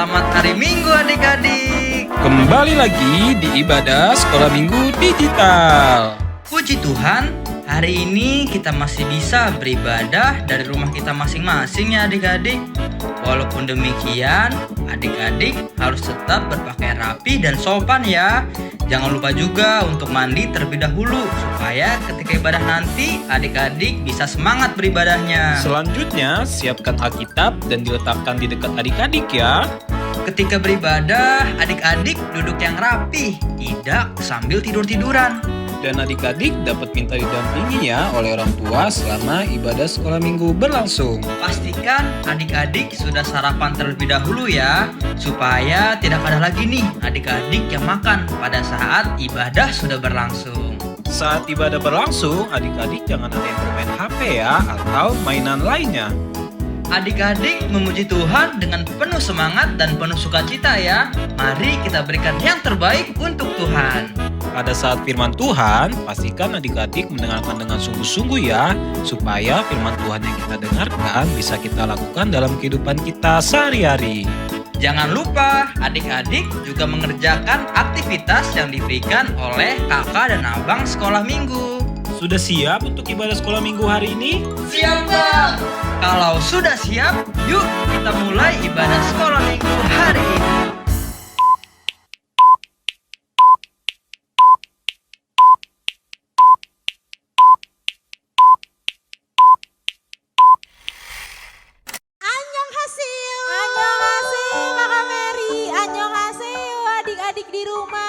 Selamat hari Minggu adik-adik. Kembali lagi di ibadah sekolah minggu digital. Puji Tuhan, hari ini kita masih bisa beribadah dari rumah kita masing-masing ya adik-adik. Walaupun demikian, adik-adik harus tetap berpakaian rapi dan sopan ya. Jangan lupa juga untuk mandi terlebih dahulu supaya ketika ibadah nanti adik-adik bisa semangat beribadahnya. Selanjutnya, siapkan Alkitab dan diletakkan di dekat adik-adik ya. Ketika beribadah, adik-adik duduk yang rapi, tidak sambil tidur-tiduran. Dan adik-adik dapat minta didampingi ya oleh orang tua selama ibadah sekolah minggu berlangsung. Pastikan adik-adik sudah sarapan terlebih dahulu ya, supaya tidak ada lagi nih adik-adik yang makan pada saat ibadah sudah berlangsung. Saat ibadah berlangsung, adik-adik jangan ada yang bermain HP ya atau mainan lainnya. Adik-adik memuji Tuhan dengan penuh semangat dan penuh sukacita ya. Mari kita berikan yang terbaik untuk Tuhan. Pada saat firman Tuhan, pastikan adik-adik mendengarkan dengan sungguh-sungguh ya, supaya firman Tuhan yang kita dengarkan bisa kita lakukan dalam kehidupan kita sehari-hari. Jangan lupa adik-adik juga mengerjakan aktivitas yang diberikan oleh kakak dan abang sekolah minggu. Sudah siap untuk ibadah sekolah minggu hari ini? Siap Bang! Kalau sudah siap, yuk kita mulai ibadah sekolah minggu hari ini. Annyeonghaseyo Kakak Mary, annyeonghaseyo adik-adik di rumah.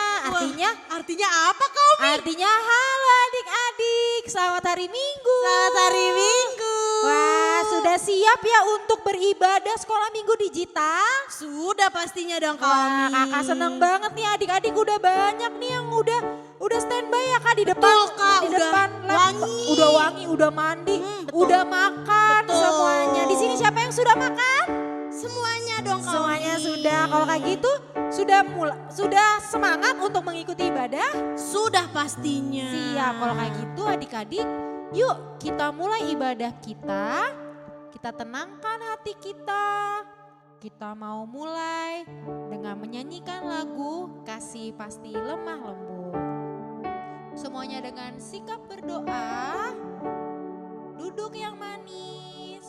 Artinya apa kau, Mi? Artinya halo adik-adik, selamat hari Minggu. Selamat hari Minggu. Wah, sudah siap ya untuk beribadah sekolah minggu digital? Sudah pastinya dong kau, Wah, Mi. kakak seneng banget nih adik-adik, udah banyak nih yang udah standby ya kak di depan. Betul, Kak. Di Udah depan wangi. Udah wangi, udah mandi, Betul. udah makan Betul. semuanya. Di sini siapa yang sudah makan? Semuanya dong kau, Semuanya Mi. sudah. Kalau kayak gitu sudah semangat untuk mengikuti ibadah? Sudah pastinya. Siap. Kalau kayak gitu adik-adik, yuk kita mulai ibadah kita. Kita tenangkan hati kita. Kita mau mulai dengan menyanyikan lagu Kasih Pasti Lemah Lembut. Semuanya dengan sikap berdoa. Duduk yang manis.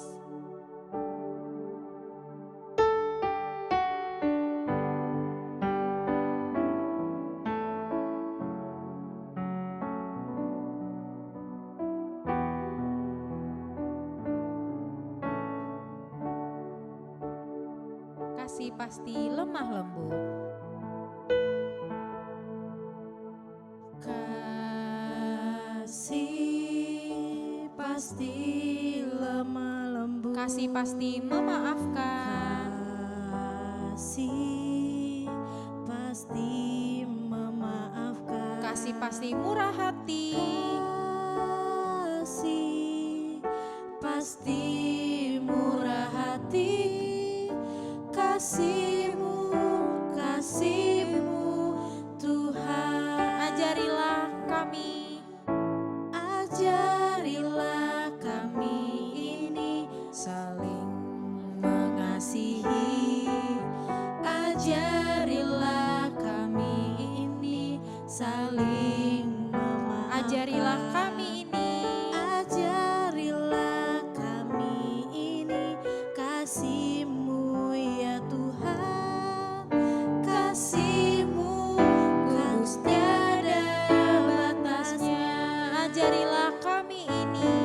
Kasih pasti lemah lembut. Kasih pasti lemah lembut. Kasih pasti memaafkan. Kasih pasti memaafkan. Kasih pasti murah hati. Kasih pasti murah hati. Kasih-Mu, kasih-Mu Tuhan. Ajarilah kami ini saling mengasihi. Ajarilah kami ini saling memaafkan. Ajarilah kami ini. Ajarilah kami ini kasih-Mu ya Tuhan. Kasih-Mu kudus tiada batasnya. Ajarilah kami ini.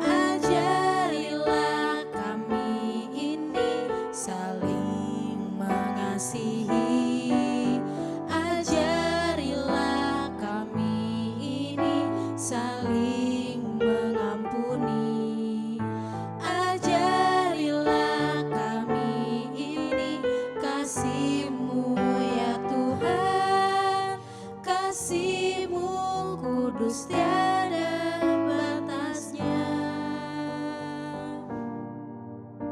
Ajarilah kami ini saling mengasihi. Ajarilah kami ini saling mengampuni. Ajarilah kami ini kasih-Mu ya Tuhan. Kasih-Mu kudus tiada batasnya.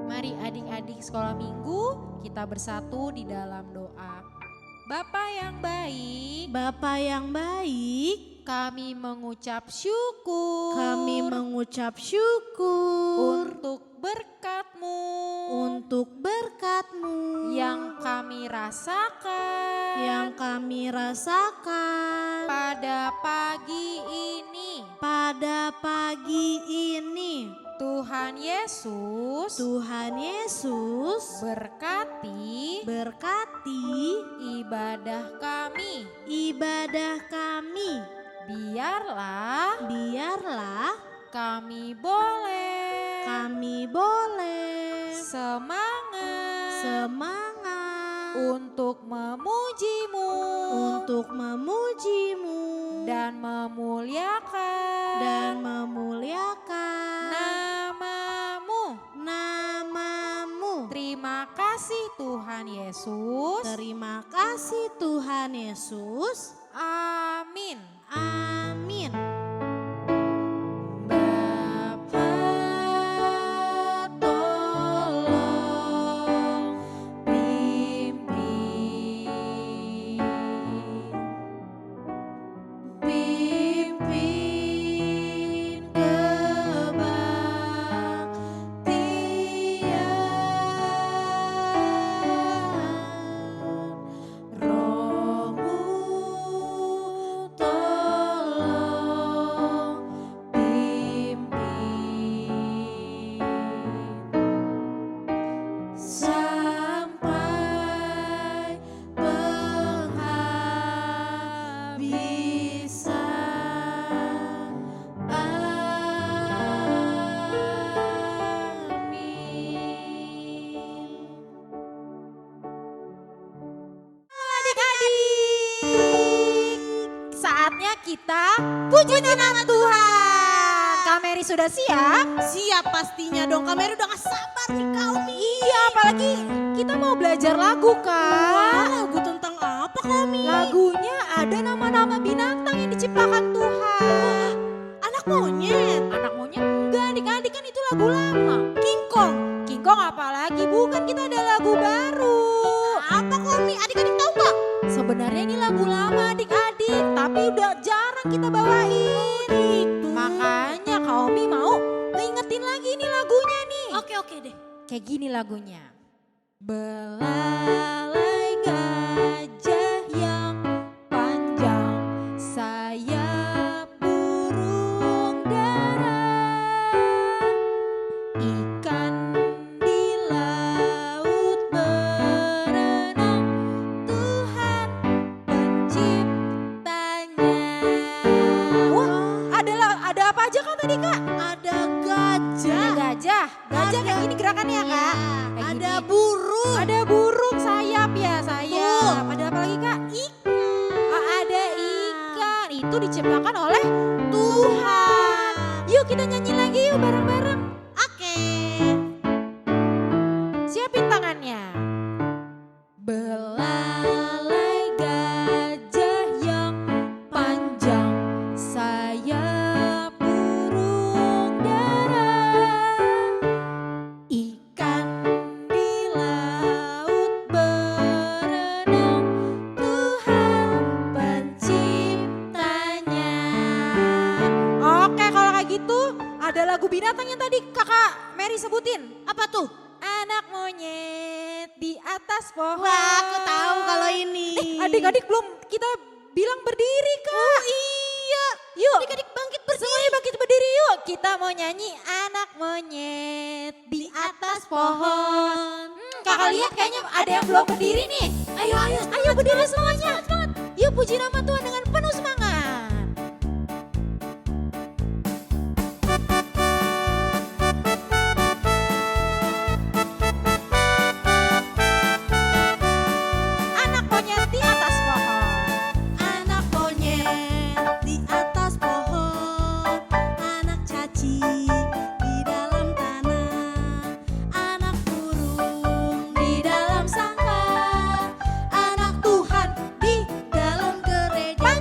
Mari adik-adik sekolah minggu kita bersatu di dalam doa. Bapa yang baik, Bapa yang baik, kami mengucap syukur. kami mengucap syukur untuk berkat-Mu. untuk berkat-Mu yang kami rasakan yang kami rasakan pada pagi ini. pada pagi ini. Tuhan Yesus Tuhan Yesus berkati berkati ibadah kami. ibadah kami. Biarlah Biarlah kami boleh semangat untuk memuji-Mu untuk memuji-Mu dan memuliakan nama-Mu. Terima kasih Tuhan Yesus. Terima kasih Tuhan Yesus. Amin. Amin. Bapa, tolong pimpin kebaktian. Roh-Mu tolong pimpin sampai penghabisan. Amin. Adik-adik, saatnya kita puji nama Tuhan. Kak Mary sudah siap? Siap pastinya dong. Kak Mary udah gak sabar nih kau nih. Iya, apalagi kita mau belajar lagu, Kak. Lagu tentang apa kami? Lagunya ada nama-nama binatang yang diciptakan Tuhan. Anak monyet. Anak monyet enggak, adik-adik, kan itu lagu lama. King Kong. King Kong apalagi, bukan, kita ada lagu baru. Apa kami? Adik-adik tahu gak? Sebenarnya ini lagu lama adik-adik, tapi udah jarang kita bawain. Gitu. Makanya Kaomi mau ngingetin lagi nih lagunya nih. Oke deh. Kayak gini lagunya. Belalai gajah yang panjang, sayap burung dara, ikan di laut berenang, Tuhan penciptanya. Wah, ada apa aja kan tadi, Kak? Ada gajah. Ada gajah. Gajah kayak gini gerakannya, Kak. Kayak Ada gini. burung. Ada burung sayap ya, sayap. Tuh. Ada apa lagi, Kak? Ada ikan. Itu diciptakan oleh Tuhan. Yuk kita nyanyi lagi yuk bareng-bareng. Oke. Siapin tangannya. Belalai gajah yang panjang, sayap burung dara, ikan di laut berenang, Tuhan penciptanya. Oke, kalau kayak gitu ada lagu binatang yang tadi Kakak Mary sebutin. Apa tuh? Anak monyet di atas pohon. Wah, aku tahu kalau ini. Adik-adik belum kita bilang berdiri, Kak. Oh iya. Yuk. Adik-adik bangkit berdiri. Semuanya bangkit berdiri yuk. Kita mau nyanyi anak monyet di atas pohon. Kakak lihat kayaknya ada yang belum berdiri nih. Ayo berdiri semuanya. Semangat. Yuk puji nama Tuhan dengan penuh semangat. Anak monyet di atas pohon. Anak monyet di atas pohon, anak cacing di dalam tanah, anak burung di dalam sangkar, anak Tuhan di dalam gereja.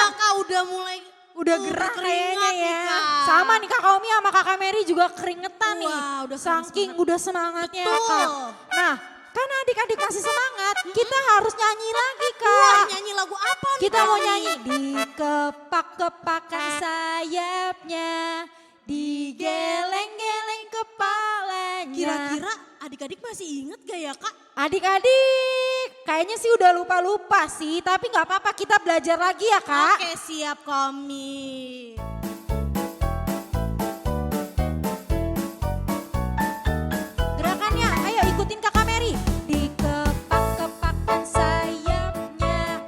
Kak udah mulai Udah gerah keringat kayaknya nih, ya. Kak. Sama nih Kakak Omi sama Kakak Mary juga keringetan nih. Wah, udah Saking semangat. udah semangatnya ya, Betul. Kak. Nah, karena adik-adik kasih semangat, kita harus nyanyi lagi Wah, Kak. nyanyi lagu apa nih Kita Kak mau Omi? nyanyi dikepak-kepakan sayapnya, digeleng-geleng kepalanya. Kira-kira adik-adik masih inget gak ya Kak? Adik-adik, kayaknya sih udah lupa-lupa sih, tapi nggak apa-apa kita belajar lagi ya Kak. Oke siap Komi. Gerakannya, ayo ikutin Kakak Mary. Dikepak-kepakan sayapnya,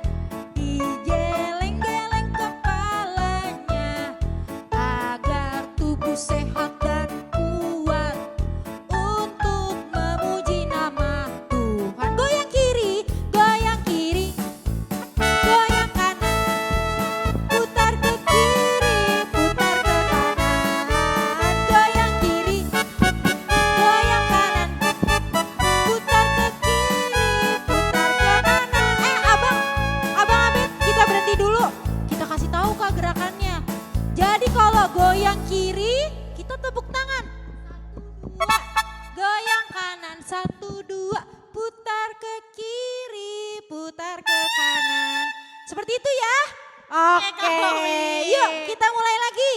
digeleng-geleng kepalanya, agar tubuh sehat dan kuat untuk memuji nama Tuhan. Goyang kiri, goyang kiri, goyang kanan, putar ke kiri, putar ke kanan, goyang kiri, goyang kanan, putar ke kiri, putar ke kanan. Abang Abed, kita berhenti dulu. Kita kasih tahu Kak gerakannya. Jadi kalau goyang kiri, kita tepuk tangan. 1, 2, goyang kanan, 1, 2, putar ke kiri, putar ke kanan. Seperti itu ya. Oke, Kak Omi. yuk kita mulai lagi.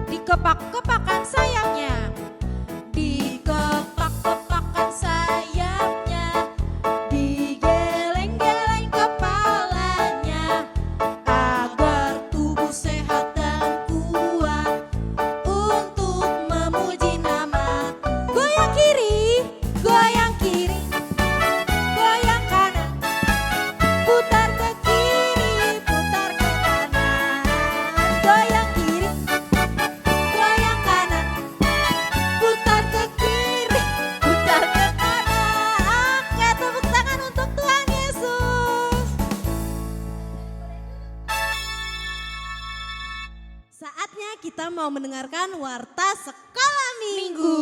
Dikepak-kepakan sayapnya, dikepak-kepakan sayapnya, digeleng-geleng kepalanya, agar tubuh sehat dan kuat untuk memuji nama Tuhan. Goyang kiri, goyang kiri, goyang kanan, putar ke kiri, putar ke kanan, goyang kiri, goyang kanan, putar ke kiri, putar ke kanan. Oke, tepuk tangan untuk Tuhan Yesus. Saatnya kita mau mendengarkan warta sekolah minggu.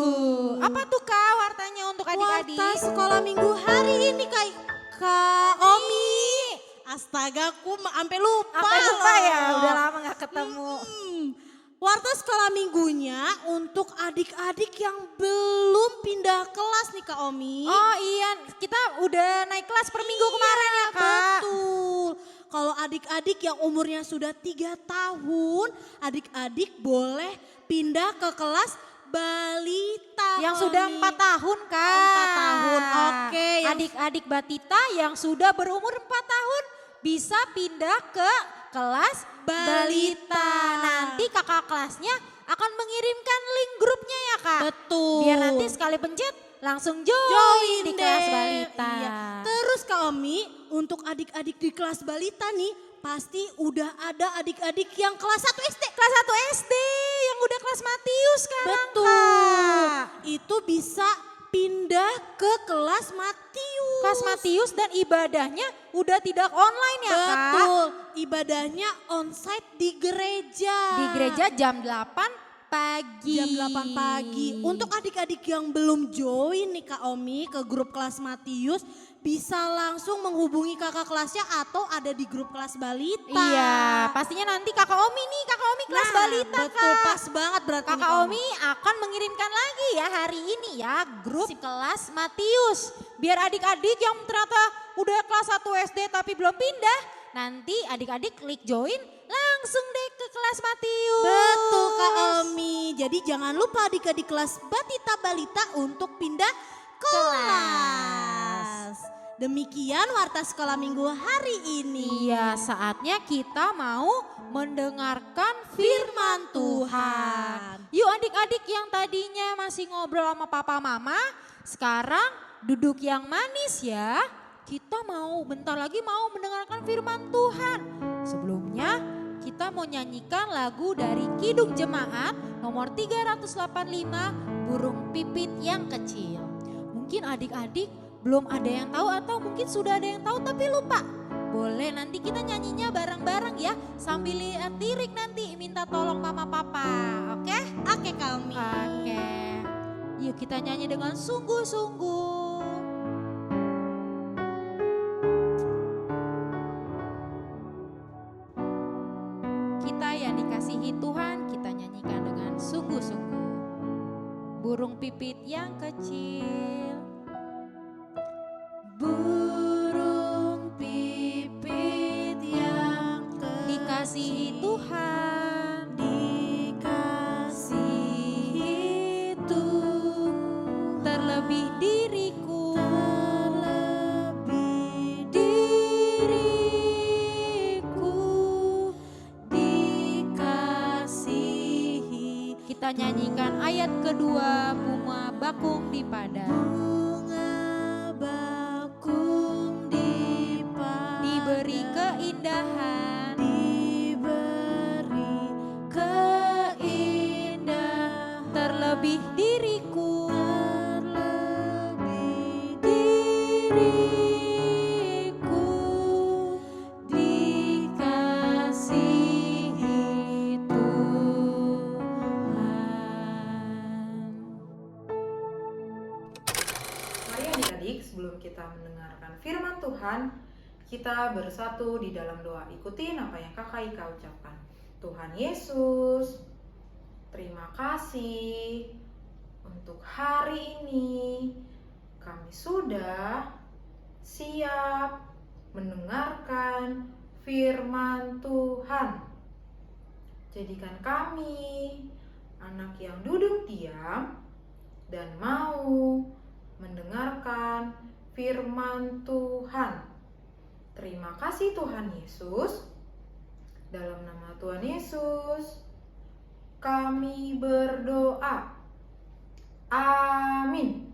Apa tuh Kak wartanya untuk adik-adik? Warta sekolah minggu hari ini Kak Omi. Astaga, aku sampai lupa. Apa lupa ya? loh. Udah lama gak ketemu. Warta sekolah minggunya untuk adik-adik yang belum pindah kelas nih Kak Omi. Oh iya, kita udah naik kelas per minggu kemarin ya Kak. Betul. Kalau adik-adik yang umurnya sudah 3 tahun, adik-adik boleh pindah ke kelas balita. Yang sudah Omi. 4 tahun Kak. 4 tahun, oke. Yang Adik-adik batita yang sudah berumur 4 tahun bisa pindah ke kelas balita. Nanti kakak kelasnya akan mengirimkan link grupnya ya Kak. Betul. Biar nanti sekali pencet langsung join join di kelas deh. balita. Iya. Terus Kak Omi, untuk adik-adik di kelas balita nih, pasti udah ada adik-adik yang kelas 1 SD. Kelas 1 SD yang udah kelas Matius sekarang Betul. Kak. Itu bisa pindah ke kelas Matius. Kelas Matius dan ibadahnya udah tidak online ya Kak. Betul. Ibadahnya onsite di gereja. Di gereja jam 8 pagi. Jam 8 pagi. Untuk adik-adik yang belum join nih Kak Omi ke grup kelas Matius, bisa langsung menghubungi kakak kelasnya atau ada di grup kelas balita. Iya, pastinya nanti Kakak Omi nih, Kakak Omi kelas Nah, balita betul, Kak. pas banget berarti nih, Kakak Kak Omi akan mengirimkan lagi ya hari ini ya grup kelas Matius. Biar adik-adik yang ternyata udah kelas 1 SD tapi belum pindah, nanti adik-adik klik join langsung deh ke kelas Matius. Betul Kak Omi. Jadi jangan lupa adik-adik kelas batita balita untuk pindah kelas. Demikian warta sekolah minggu hari ini. Iya, saatnya kita mau mendengarkan firman Tuhan. Yuk adik-adik yang tadinya masih ngobrol sama papa mama, sekarang duduk yang manis ya. Kita mau bentar lagi mau mendengarkan firman Tuhan. Sebelumnya kita mau nyanyikan lagu dari Kidung Jemaat nomor 385, Burung Pipit yang Kecil. Mungkin adik-adik belum ada yang tahu atau mungkin sudah ada yang tahu tapi lupa. Boleh, nanti kita nyanyinya bareng-bareng ya. Sambil lihat lirik nanti minta tolong mama papa. Oke? Oke Kak Omi. Oke. Yuk kita nyanyi dengan sungguh-sungguh. Kita yang dikasihi Tuhan, kita nyanyikan dengan sungguh-sungguh. Burung pipit yang kecil. Burung pipit yang Dikasihi Tuhan, dikasihi Tuhan, terlebih diriku, terlebih diriku dikasihi. kita nyanyikan ayat kedua, bunga bakung di padang. Bunga bakung di padang, Diberi keindahan, diberi keindahan, terlebih diriku, terlebih diriku dikasihi Tuhan. Mari adik-adik, sebelum kita mendengarkan firman Tuhan, kita bersatu di dalam doa. Ikutin apa yang Kakak Ika ucapkan. Tuhan Yesus, terima kasih untuk hari ini. Kami sudah siap mendengarkan firman Tuhan. Jadikan kami anak yang duduk diam dan mau mendengarkan firman Tuhan. Terima kasih Tuhan Yesus. Dalam nama Tuhan Yesus kami berdoa. Amin.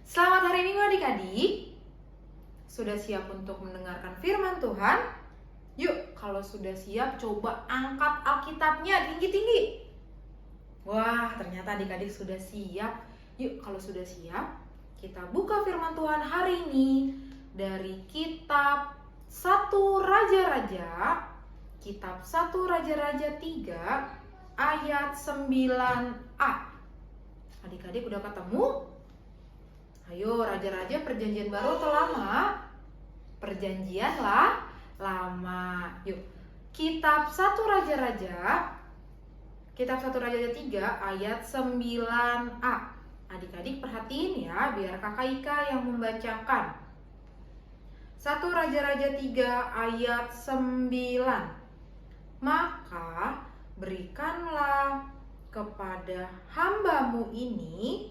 Selamat hari Minggu adik-adik. Sudah siap untuk mendengarkan firman Tuhan? Yuk, kalau sudah siap coba angkat Alkitabnya tinggi-tinggi. Wah, ternyata adik-adik sudah siap. Yuk, kalau sudah siap, kita buka firman Tuhan hari ini dari kitab 1 Raja-Raja, kitab 1 Raja-Raja 3 ayat 9a. Adik-adik udah ketemu? Ayo, Raja-Raja perjanjian baru atau lama? Perjanjian lah, lama. Yuk, kitab 1 Raja-Raja, kitab 1 Raja-Raja 3 ayat 9a. Adik-adik perhatiin ya, biar Kakak Ika yang membacakan. 1 Raja-Raja 3 ayat 9. Maka berikanlah kepada hamba-Mu ini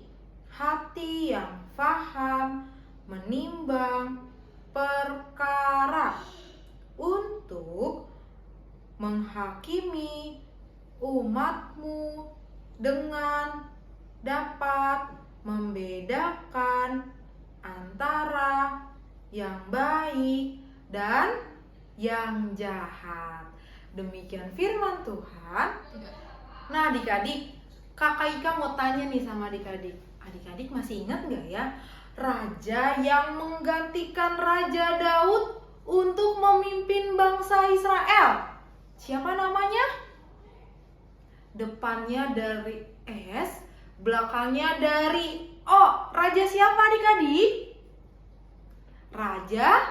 hati yang faham menimbang perkara untuk menghakimi umat-Mu dengan dapat membedakan antara yang baik dan yang jahat. Demikian firman Tuhan. Nah adik-adik, Kakak Ika mau tanya nih sama adik-adik. Adik-adik masih ingat gak ya? Raja yang menggantikan Raja Daud untuk memimpin bangsa Israel. Siapa namanya? Depannya dari S, belakangnya dari O. Raja siapa adik-adik? Raja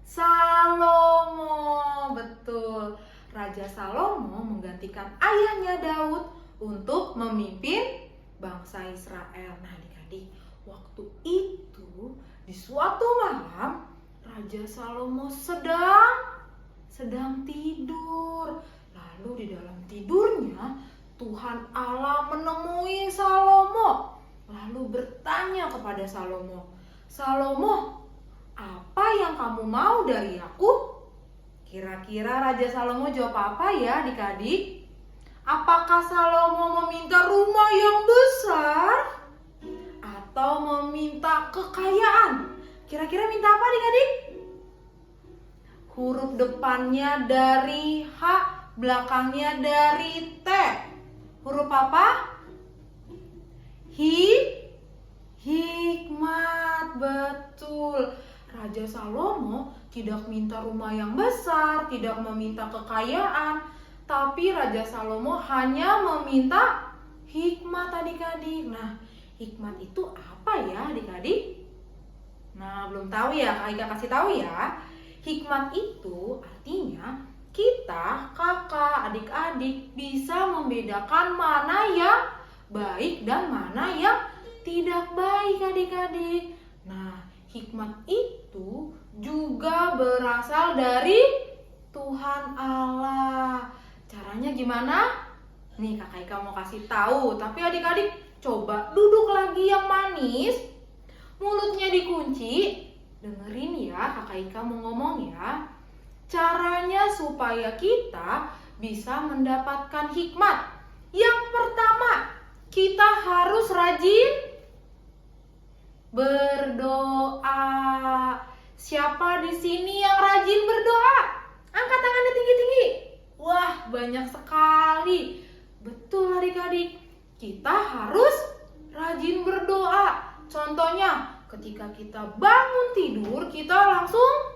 Salomo. Betul. Raja Salomo menggantikan ayahnya Daud untuk memimpin bangsa Israel. Nah adik-adik, waktu itu di suatu malam Raja Salomo sedang tidur. Lalu di dalam tidurnya Tuhan Allah menemui Salomo. Lalu bertanya kepada Salomo, "Salomo, apa yang kamu mau dari aku?" Kira-kira Raja Salomo jawab apa ya adik-adik? Apakah Salomo meminta rumah yang besar? Atau meminta kekayaan? Kira-kira minta apa adik-adik? Huruf depannya dari H, belakangnya dari T. Huruf apa? Hikmat, betul. Raja Salomo tidak minta rumah yang besar, tidak meminta kekayaan, tapi Raja Salomo hanya meminta hikmat adik-adik. Nah, hikmat itu apa ya adik-adik? Nah, belum tahu ya, Kak Ika kasih tahu ya. Hikmat itu artinya kita, kakak, adik-adik bisa membedakan mana yang baik dan mana yang tidak baik adik-adik. Nah, hikmat itu juga berasal dari Tuhan Allah. Caranya gimana? Nih Kakak Ika mau kasih tahu, tapi adik-adik coba duduk lagi yang manis, mulutnya dikunci. Dengerin ya, Kakak Ika mau ngomong ya. Caranya supaya kita bisa mendapatkan hikmat. Yang pertama, kita harus rajin berdoa. Siapa di sini yang rajin berdoa? Angkat tangannya tinggi-tinggi. Wah, banyak sekali. Betul adik-adik, kita harus rajin berdoa. Contohnya, ketika kita bangun tidur, kita langsung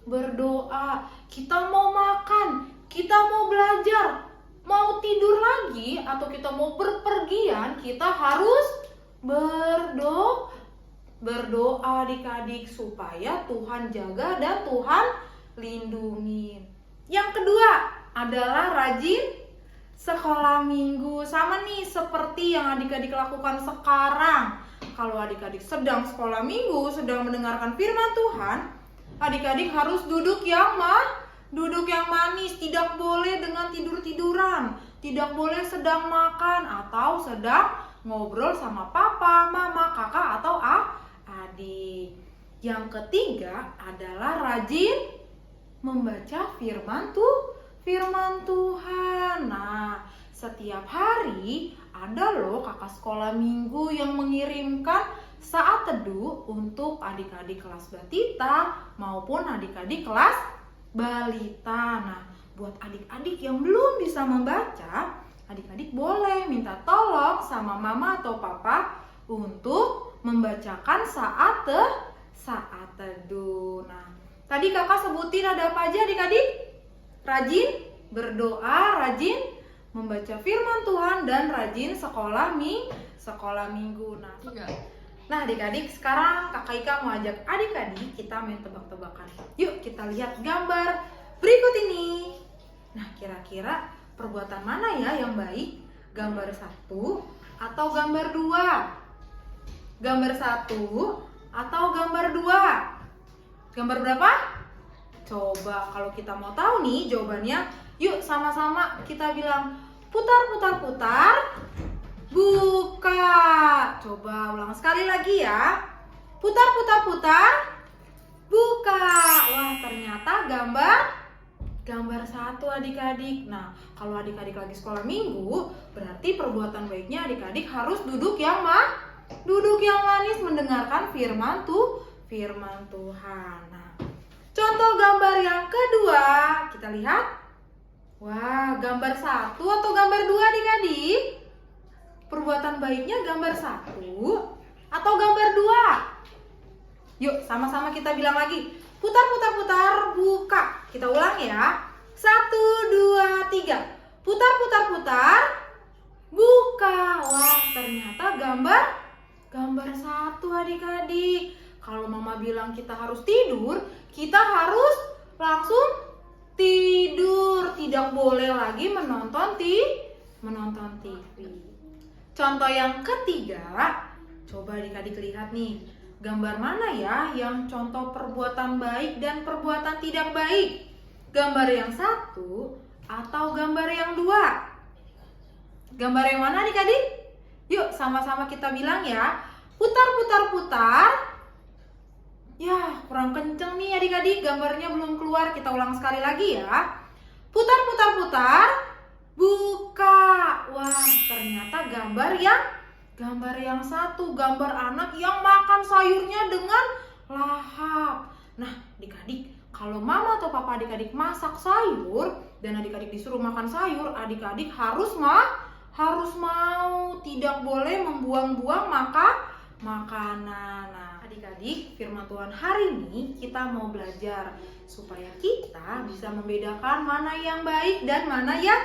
berdoa. Kita mau makan, kita mau belajar, mau tidur lagi, atau kita mau berpergian, kita harus berdoa adik-adik supaya Tuhan jaga dan Tuhan lindungi. Yang kedua adalah rajin sekolah minggu. Sama nih seperti yang adik-adik lakukan sekarang. Kalau adik-adik sedang sekolah minggu, sedang mendengarkan firman Tuhan, adik-adik harus duduk yang manis, tidak boleh dengan tidur-tiduran, tidak boleh sedang makan atau sedang ngobrol sama papa, mama, kakak atau adik. Yang ketiga adalah rajin membaca firman Tuhan. Nah, setiap hari ada loh kakak sekolah minggu yang mengirimkan saat teduh untuk adik-adik kelas batita maupun adik-adik kelas balita. Nah, buat adik-adik yang belum bisa membaca, adik-adik boleh minta tolong sama mama atau papa untuk membacakan saat teduh. Nah, tadi kakak sebutin ada apa aja adik-adik? Rajin berdoa, rajin membaca firman Tuhan, dan rajin sekolah minggu. Nah adik-adik, sekarang kakak Ika mau ajak adik-adik kita main tebak-tebakan. Yuk kita lihat gambar berikut ini. Nah, kira-kira perbuatan mana ya yang baik? Gambar 1 atau gambar 2? Gambar 1 atau gambar 2? Gambar berapa? Coba kalau kita mau tahu nih jawabannya, yuk sama-sama kita bilang putar, putar, putar, buka. Coba ulang sekali lagi ya. Putar, putar, putar, buka. Wah, ternyata gambar 1 adik-adik. Nah, kalau adik-adik lagi sekolah minggu, berarti perbuatan baiknya adik-adik harus duduk yang manis mendengarkan firman Tuhan. Nah, contoh gambar yang kedua, kita lihat. Wah, gambar 1 atau gambar 2 adik-adik? Perbuatan baiknya gambar 1 atau gambar 2? Yuk, sama-sama kita bilang lagi. Putar, putar, putar, buka. Kita ulang ya. 1, 2, 3. Putar, putar, putar, buka. Wah, ternyata gambar 1 adik-adik. Kalau mama bilang kita harus tidur, kita harus langsung tidur. Tidak boleh lagi menonton TV. Contoh yang ketiga, coba adik-adik lihat nih. Gambar mana ya yang contoh perbuatan baik dan perbuatan tidak baik? Gambar yang 1 atau gambar yang 2? Gambar yang mana adik-adik? Yuk sama-sama kita bilang ya. Putar, putar, putar. Ya, kurang kenceng nih adik-adik, gambarnya belum keluar. Kita ulang sekali lagi ya. Putar, putar, putar, buka. Wah, ternyata gambar yang 1, gambar anak yang makan sayurnya dengan lahap. Nah, adik-adik, kalau mama atau papa adik-adik masak sayur dan adik-adik disuruh makan sayur, adik-adik harus mau, tidak boleh membuang-buang makanan. Nah, Adik-adik, firman Tuhan hari ini kita mau belajar supaya kita bisa membedakan mana yang baik dan mana yang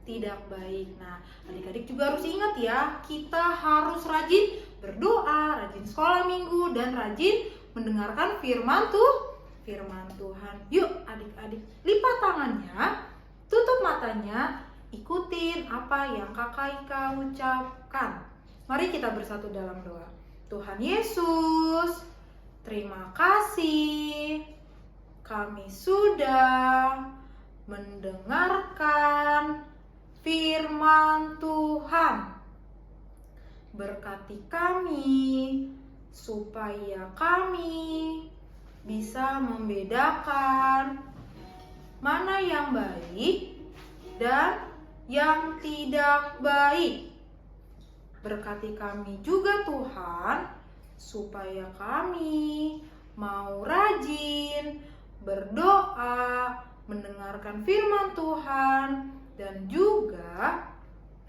tidak baik. Nah, adik-adik juga harus ingat ya, kita harus rajin berdoa, rajin sekolah minggu, dan rajin mendengarkan firman Tuhan. Yuk adik-adik, lipat tangannya, tutup matanya, ikutin apa yang Kakak Ika ucapkan. Mari kita bersatu dalam doa. Tuhan Yesus, terima kasih kami sudah mendengarkan firman Tuhan. Berkati kami supaya kami bisa membedakan mana yang baik dan yang tidak baik. Berkati kami juga Tuhan, supaya kami mau rajin berdoa, mendengarkan firman Tuhan, dan juga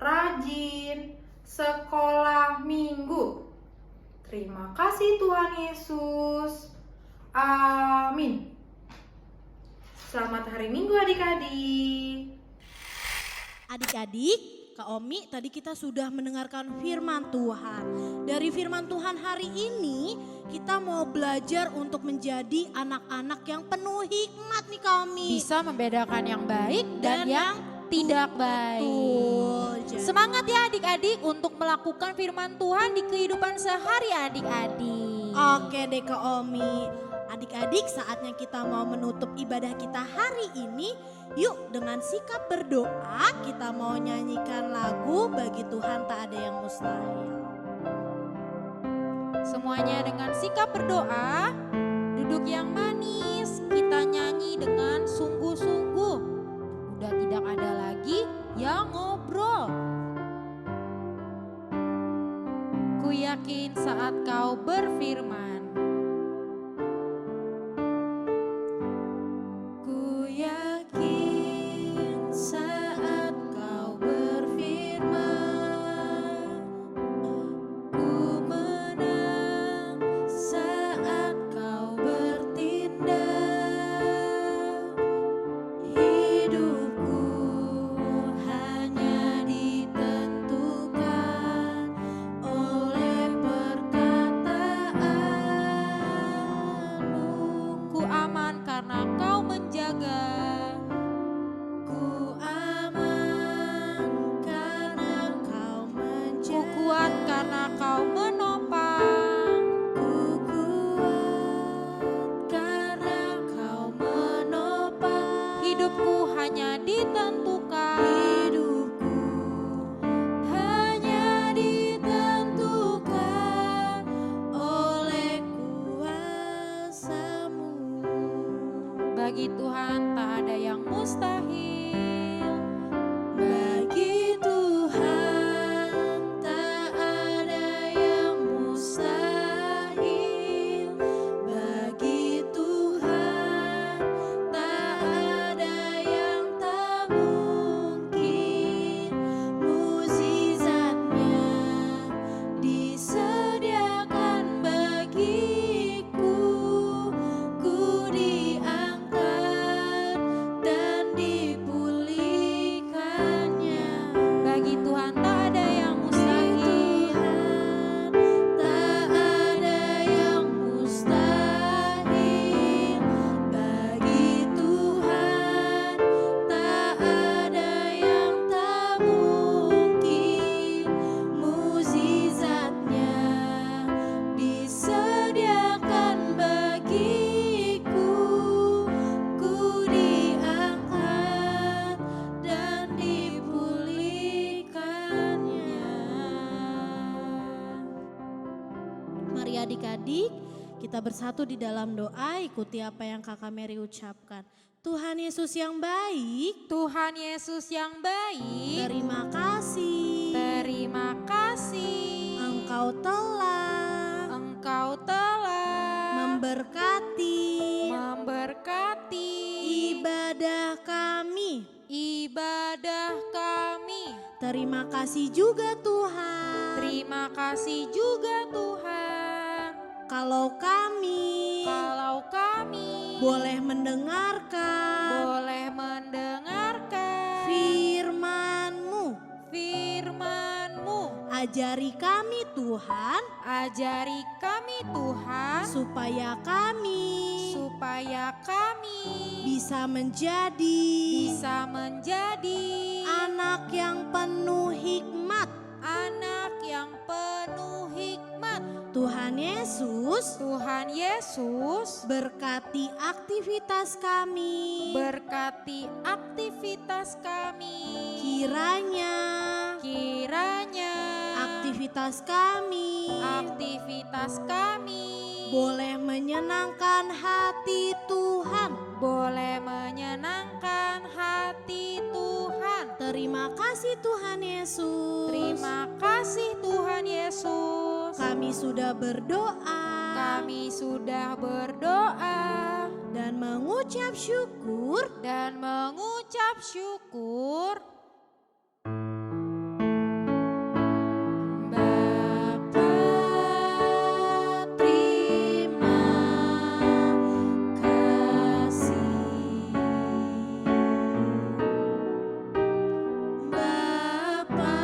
rajin sekolah minggu. Terima kasih Tuhan Yesus. Amin. Selamat hari Minggu adik-adik. Adik-adik, Kak Omi, tadi kita sudah mendengarkan firman Tuhan. Dari firman Tuhan hari ini, kita mau belajar untuk menjadi anak-anak yang penuh hikmat nih Kak Omi. Bisa membedakan yang baik dan yang tidak baik. Betul. Semangat ya adik-adik untuk melakukan firman Tuhan di kehidupan sehari adik-adik. Oke deh Kak Omi. Adik-adik, saatnya kita mau menutup ibadah kita hari ini. Yuk dengan sikap berdoa kita mau nyanyikan lagu Bagi Tuhan Tak Ada Yang Mustahil. Semuanya dengan sikap berdoa, duduk yang manis, kita nyanyi dengan sungguh-sungguh. Udah tidak ada lagi yang ngobrol. Ku yakin saat kau berfirman, bagi Tuhan tak ada yang mustahil. Bagi Tuhan tak ada yang mustahil. Bagi Tuhan tak ada yang tak mungkin. Mukjizatnya disediakan bagiku. Ku diangkat dan dipulihkannya. Bagi Tuhan tak ada yang mustahil. Tak ada yang mustahil. Bagi Tuhan tak ada yang tak mungkin. Mukjizatnya disediakan bagiku. Ku diangkat dan dipulihkannya. Mari adik-adik, kita bersatu di dalam doa, ikuti apa yang Kakak Mary ucapkan. Tuhan Yesus yang baik, Tuhan Yesus yang baik, terima kasih. terima kasih. Engkau telah memberkati ibadah kami. Terima kasih juga Tuhan. Terima kasih juga Tuhan. Kalau kami boleh mendengarkan firman-Mu. Ajari kami Tuhan, supaya kami bisa menjadi anak yang penuh hikmat. Tuhan Yesus, berkati aktivitas kami. Kiranya aktivitas kami boleh menyenangkan hati Tuhan. Terima kasih Tuhan Yesus. Kami sudah berdoa dan mengucap syukur. Bapa, terima kasih. Bapa,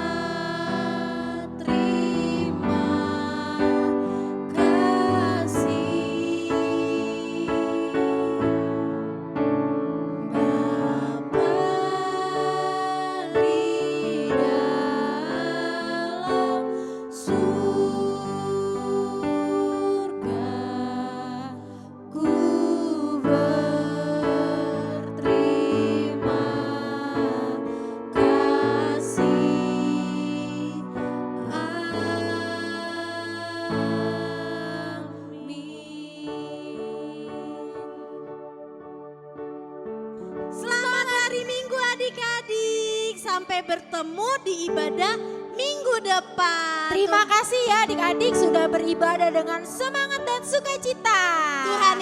terima kasih. Bapa di dalam surga, ku berterima kasih. Amin. Selamat hari Minggu adik-adik. Sampai bertemu di ibadah minggu depan. Terima kasih ya adik-adik sudah beribadah dengan semangat dan sukacita. Tuhan